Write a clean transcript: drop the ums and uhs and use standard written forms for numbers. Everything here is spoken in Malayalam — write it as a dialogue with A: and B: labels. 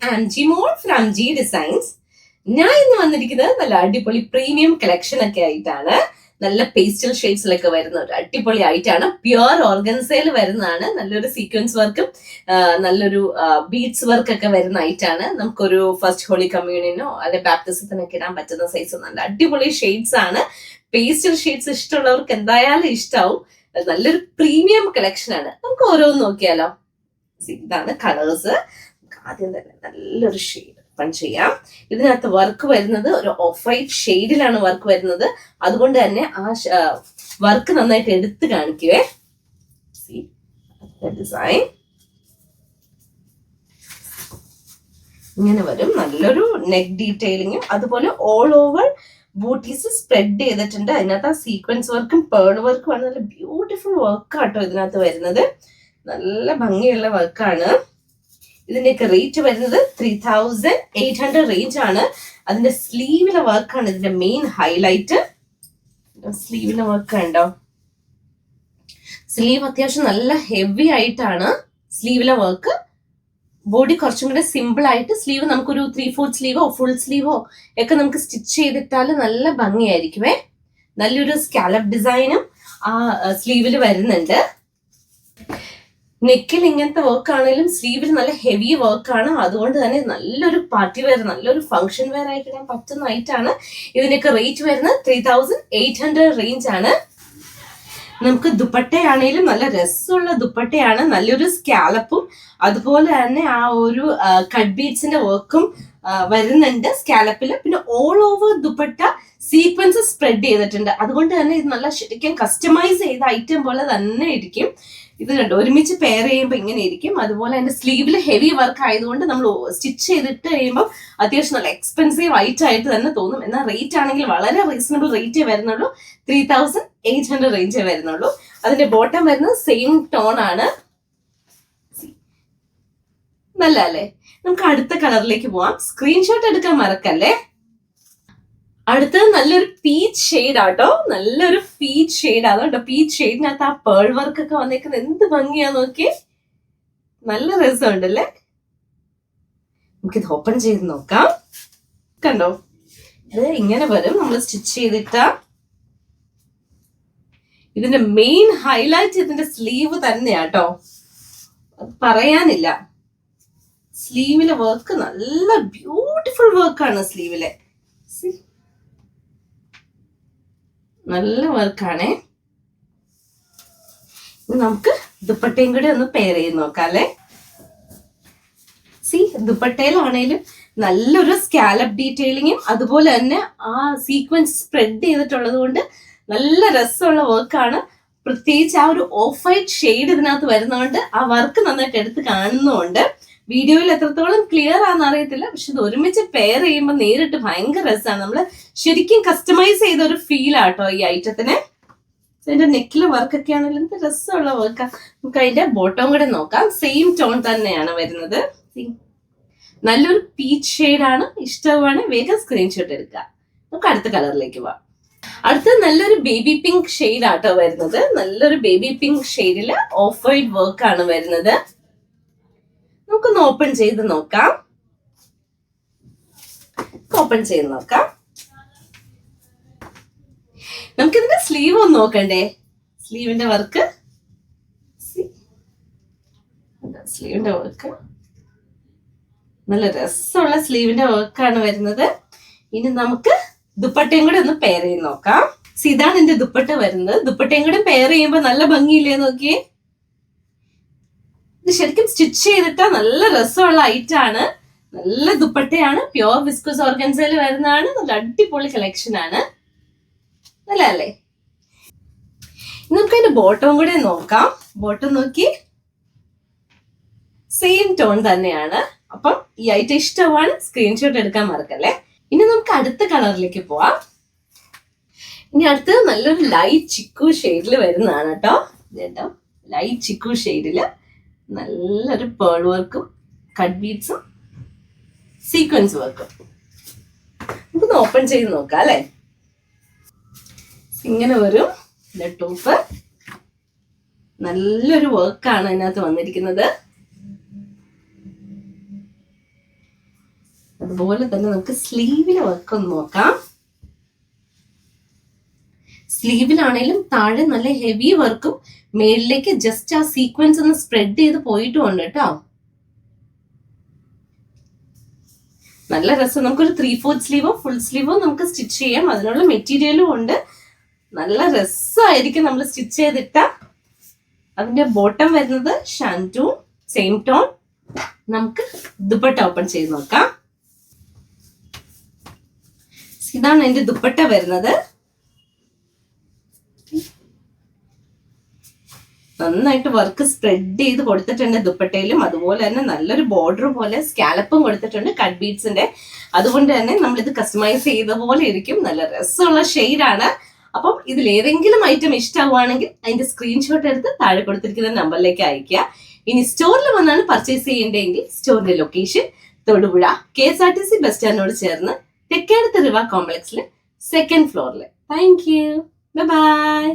A: ആൻജി മോൾ ഫ്രം ജി ഡിസൈൻസ്. ഞാൻ ഇന്ന് വന്നിരിക്കുന്നത് നല്ല അടിപൊളി പ്രീമിയം കളക്ഷൻ ഒക്കെ ആയിട്ടാണ്. നല്ല പേസ്റ്റൽ ഷെയ്ഡ്സിലൊക്കെ വരുന്ന ഒരു അടിപൊളി ആയിട്ടാണ്. പ്യുവർ ഓർഗൻസയിൽ വരുന്നതാണ്. നല്ലൊരു സീക്വൻസ് വർക്കും നല്ലൊരു ബീഡ്സ് വർക്ക് ഒക്കെ വരുന്ന ആയിട്ടാണ്. നമുക്കൊരു ഫസ്റ്റ് ഹോളി കമ്മ്യൂണിനോ അല്ലെ ബാപ്റ്റിസത്തിനൊക്കെ ഇടാൻ പറ്റുന്ന സൈസ് നല്ല അടിപൊളി ഷെയ്ഡ്സ് ആണ്. പേസ്റ്റൽ ഷെയ്ഡ്സ് ഇഷ്ടമുള്ളവർക്ക് എന്തായാലും ഇഷ്ടാവും. നല്ലൊരു പ്രീമിയം കളക്ഷൻ ആണ്. നമുക്ക് ഓരോന്ന് നോക്കിയാലോ. ഇതാണ് കളേഴ്സ്. ആദ്യം തന്നെ നല്ലൊരു ഷെയ്ഡ് ഓപ്പൺ ചെയ്യാം. ഇതിനകത്ത് വർക്ക് വരുന്നത് ഒരു ഓഫ് വൈറ്റ് ഷെയ്ഡിലാണ് വർക്ക് വരുന്നത്. അതുകൊണ്ട് തന്നെ ആ വർക്ക് നന്നായിട്ട് എടുത്ത് കാണിക്കുവേ. ഡിസൈൻ ഇങ്ങനെ വരും. നല്ലൊരു നെക്ക് ഡീറ്റെയിലിങ്ങും അതുപോലെ ഓൾ ഓവർ ബൂട്ടീസ് സ്പ്രെഡ് ചെയ്തിട്ടുണ്ട്. അതിനകത്ത് ആ സീക്വൻസ് വർക്കും പേൾ വർക്കും ആണ്. നല്ല ബ്യൂട്ടിഫുൾ വർക്കാട്ടോ ഇതിനകത്ത് വരുന്നത്. നല്ല ഭംഗിയുള്ള വർക്കാണ്. ഇതിന്റെയൊക്കെ റേറ്റ് വരുന്നത് 3800 റേഞ്ച് ആണ്. അതിന്റെ സ്ലീവിലെ വർക്കാണ് ഇതിന്റെ മെയിൻ ഹൈലൈറ്റ്. സ്ലീവിലെ വർക്ക് ഉണ്ടോ? സ്ലീവ് അത്യാവശ്യം നല്ല ഹെവി ആയിട്ടാണ് സ്ലീവിലെ വർക്ക്. ബോഡി കുറച്ചും കൂടെ സിമ്പിൾ ആയിട്ട് സ്ലീവ് നമുക്കൊരു 3/4 സ്ലീവോ ഫുൾ സ്ലീവോ ഒക്കെ നമുക്ക് സ്റ്റിച്ച് ചെയ്തിട്ടാൽ നല്ല ഭംഗിയായിരിക്കുമേ. നല്ലൊരു സ്കാലപ്പ് ഡിസൈനും ആ സ്ലീവിൽ വരുന്നുണ്ട്. നെക്കിൽ ഇങ്ങനത്തെ വർക്ക് ആണെങ്കിലും സ്ലീവിൽ നല്ല ഹെവി വർക്കാണ്. അതുകൊണ്ട് തന്നെ നല്ലൊരു പാർട്ടി വെയർ, നല്ലൊരു ഫംഗ്ഷൻ വെയർ ആയിട്ട് ഇടാൻ പറ്റുന്നതായിട്ടാണ്. ഇതിനൊക്കെ റേറ്റ് വരുന്നത് 3800 റേഞ്ച് ആണ്. നമുക്ക് ദുപ്പട്ടയാണെങ്കിലും നല്ല രസമുള്ള ദുപ്പട്ടയാണ്. നല്ലൊരു സ്കാലപ്പും അതുപോലെ തന്നെ ആ ഒരു കട്ട് ബീഡ്സിന്റെ വർക്കും വരുന്നുണ്ട് സ്കാലപ്പില്. പിന്നെ all over dupatta sequence spread ചെയ്തിട്ടുണ്ട്. അതുകൊണ്ട് തന്നെ ഇത് നല്ല ശരിക്കും കസ്റ്റമൈസ് ചെയ്ത ഐറ്റം പോലെ തന്നെ ഇരിക്കും. ഇത് കണ്ടോ, ഒരുമിച്ച് പെയർ ചെയ്യുമ്പോൾ ഇങ്ങനെ ഇരിക്കും. അതുപോലെ തന്നെ സ്ലീവിൽ ഹെവി വർക്ക് ആയതുകൊണ്ട് നമ്മൾ സ്റ്റിച്ച് ചെയ്തിട്ട് കഴിയുമ്പോൾ അത്യാവശ്യം നല്ല എക്സ്പെൻസീവ് ആയിട്ട് തന്നെ തോന്നും. എന്നാൽ റേറ്റ് ആണെങ്കിൽ വളരെ റീസണബിൾ റേറ്റേ വരുന്നുള്ളൂ. 3800 റേഞ്ചേ വരുന്നുള്ളൂ. അതിന്റെ ബോട്ടം വരുന്നത് സെയിം ടോൺ ആണ്. നല്ല അല്ലേ? നമുക്ക് അടുത്ത കളറിലേക്ക് പോവാം. സ്ക്രീൻഷോട്ട് എടുക്കാൻ മറക്കല്ലേ. അടുത്തത് നല്ലൊരു പീച്ച് ഷെയ്ഡ് ആട്ടോ. നല്ലൊരു പീച്ച് ഷെയ്ഡ്. അതുകൊണ്ട് പീച്ച് ഷെയ്ഡിനകത്ത് ആ പേൾ വർക്ക് ഒക്കെ വന്നേക്കുന്നത് എന്ത് ഭംഗിയാ നോക്കി. നല്ല രസമുണ്ടല്ലേ. നമുക്കിത് ഓപ്പൺ ചെയ്ത് നോക്കാം. കണ്ടോ, ഇത് ഇങ്ങനെ വരും. നമ്മൾ സ്റ്റിച്ച് ചെയ്തിട്ടാ ഇതിന്റെ മെയിൻ ഹൈലൈറ്റ് ഇതിന്റെ സ്ലീവ് തന്നെയാട്ടോ. അത് പറയാനില്ല. സ്ലീവിലെ വർക്ക് നല്ല ബ്യൂട്ടിഫുൾ വർക്കാണ്. സ്ലീവിലെ നല്ല വർക്കാണേ. നമുക്ക് ദുപ്പട്ടയും കൂടി ഒന്ന് പെയർ ചെയ്ത് നോക്കാം അല്ലെ. ദുപ്പട്ടയിലാണേലും നല്ലൊരു സ്കാലപ്പ് ഡീറ്റെയിലിങ്ങും അതുപോലെ തന്നെ ആ സീക്വൻസ് സ്പ്രെഡ് ചെയ്തിട്ടുള്ളത് കൊണ്ട് നല്ല രസമുള്ള വർക്കാണ്. പ്രത്യേകിച്ച് ആ ഒരു ഓഫ് വൈറ്റ് ഷെയ്ഡ് ഇതിനകത്ത് വരുന്നതുകൊണ്ട് ആ വർക്ക് നന്നായിട്ട് എടുത്ത് കാണുന്നുണ്ട്. വീഡിയോയിൽ എത്രത്തോളം ക്ലിയർ ആണെന്ന് അറിയത്തില്ല, പക്ഷെ ഇത് ഒരുമിച്ച് പെയർ ചെയ്യുമ്പോൾ നേരിട്ട് ഭയങ്കര രസമാണ്. നമ്മൾ ശരിക്കും കസ്റ്റമൈസ് ചെയ്ത ഒരു ഫീൽ ആട്ടോ ഈ ഐറ്റത്തിന്. അതിന്റെ നെക്കിലെ വർക്കൊക്കെ ആണെങ്കിലും എന്ത് രസമുള്ള വർക്കാ. നമുക്ക് അതിന്റെ ബോട്ടം കൂടെ നോക്കാം. സെയിം ടോൺ തന്നെയാണ് വരുന്നത്. നല്ലൊരു പീച്ച് ഷെയ്ഡാണ്. ഇഷ്ടമാണ്. വേഗം സ്ക്രീൻഷോട്ട് എടുക്കുക. നമുക്ക് അടുത്ത കളറിലേക്ക് പോവാം. അടുത്ത നല്ലൊരു ബേബി പിങ്ക് ഷെയ്ഡ് ആട്ടോ വരുന്നത്. നല്ലൊരു ബേബി പിങ്ക് ഷെയ്ഡില് ഓഫ് വൈറ്റ് വർക്കാണ് വരുന്നത്. നമുക്കൊന്ന് ഓപ്പൺ ചെയ്ത് നോക്കാം. ഓപ്പൺ ചെയ്ത് നോക്കാം. നമുക്കിതിന്റെ സ്ലീവ് ഒന്ന് നോക്കണ്ടേ. സ്ലീവിന്റെ വർക്ക്, സ്ലീവിന്റെ വർക്ക് നല്ല രസമുള്ള സ്ലീവിന്റെ വർക്കാണ് വരുന്നത്. ഇനി നമുക്ക് ദുപ്പട്ടയും കൂടെ ഒന്ന് പെയർ ചെയ്ത് നോക്കാം. ഇതാണ് എന്റെ ദുപ്പട്ട വരുന്നത്. ദുപ്പട്ടയും കൂടെ പെയർ ചെയ്യുമ്പോൾ നല്ല ഭംഗിയില്ലേ നോക്കിയേ. ഇത് ശരിക്കും സ്റ്റിച്ച് ചെയ്തിട്ടാ നല്ല രസമുള്ള ഐറ്റാണ്. നല്ല ദുപ്പട്ടയാണ്. പ്യുവർ വിസ്കോസ് ഓർഗൻസയിൽ വരുന്നതാണ്. നല്ല അടിപൊളി കളക്ഷൻ ആണ്. നല്ല അല്ലേ? നമുക്ക് അതിന്റെ ബോട്ടം കൂടെ നോക്കാം. ബോട്ടം നോക്കി സെയിം ടോൺ തന്നെയാണ്. അപ്പം ഈ ഐറ്റം ഇഷ്ടമാണ്. സ്ക്രീൻഷോട്ട് എടുക്കാൻ മറക്കല്ലേ. ഇനി നമുക്ക് അടുത്ത കളറിലേക്ക് പോവാം. ഇനി അടുത്തത് നല്ലൊരു ലൈറ്റ് ചിക്കു ഷെയ്ഡിൽ വരുന്നതാണ് കേട്ടോ. ലൈറ്റ് ചിക്കു ഷെയ്ഡില് നല്ലൊരു പേൾ വർക്കും കട്ട് ബീഡ്സും സീക്വൻസ് വർക്കും. നമുക്കൊന്ന് ഓപ്പൺ ചെയ്ത് നോക്കാം അല്ലെ. ഇങ്ങനെ വരും ടോപ്പ്. നല്ലൊരു വർക്കാണ് അതിനകത്ത് വന്നിരിക്കുന്നത്. അതുപോലെ തന്നെ നമുക്ക് സ്ലീവിലെ വർക്ക് ഒന്ന് നോക്കാം. സ്ലീവിലാണേലും താഴെ നല്ല ഹെവി വർക്കും മേളിലേക്ക് ജസ്റ്റ് ആ സീക്വൻസ് ഒന്ന് സ്പ്രെഡ് ചെയ്ത് പോയിട്ടുമുണ്ട് കേട്ടോ. നല്ല രസം. നമുക്കൊരു 3/4 സ്ലീവോ ഫുൾ സ്ലീവോ നമുക്ക് സ്റ്റിച്ച് ചെയ്യാം. അതിനുള്ള മെറ്റീരിയലും ഉണ്ട്. നല്ല രസമായിരിക്കും നമ്മൾ സ്റ്റിച്ച് ചെയ്തിട്ട. അതിന്റെ ബോട്ടം വരുന്നത് ഷാൻറ്റൂൺ സെയിം ടോൺ. നമുക്ക് ദുപ്പട്ട ഓപ്പൺ ചെയ്ത് നോക്കാം. ഇതാണ് എന്റെ ദുപ്പട്ട വരുന്നത്. നന്നായിട്ട് വർക്ക് സ്പ്രെഡ് ചെയ്ത് കൊടുത്തിട്ടുണ്ട് ദുപ്പട്ടയിലും. അതുപോലെ തന്നെ നല്ലൊരു ബോർഡർ പോലെ സ്കാലപ്പും കൊടുത്തിട്ടുണ്ട് കട്ട് ബീഡ്സിന്റെ. അതുകൊണ്ട് തന്നെ നമ്മൾ ഇത് കസ്റ്റമൈസ് ചെയ്ത പോലെ ഇരിക്കും. നല്ല രസമുള്ള ഷെയ്ഡാണ്. അപ്പം ഇതിൽ ഏതെങ്കിലും ഐറ്റം ഇഷ്ടമാവുകയാണെങ്കിൽ അതിന്റെ സ്ക്രീൻഷോട്ട് എടുത്ത് താഴെ കൊടുത്തിരിക്കുന്ന നമ്പറിലേക്ക് അയക്കുക. ഇനി സ്റ്റോറിൽ വന്നാണ് പർച്ചേസ് ചെയ്യേണ്ടതെങ്കിൽ സ്റ്റോറിന്റെ ലൊക്കേഷൻ തൊടുപുഴ KSRTC ബസ് സ്റ്റാൻഡിനോട് ചേർന്ന് തെക്കേടത്ത് റിവ കോംപ്ലക്സിലെ 2nd ഫ്ലോറിൽ. Thank you. ബൈ.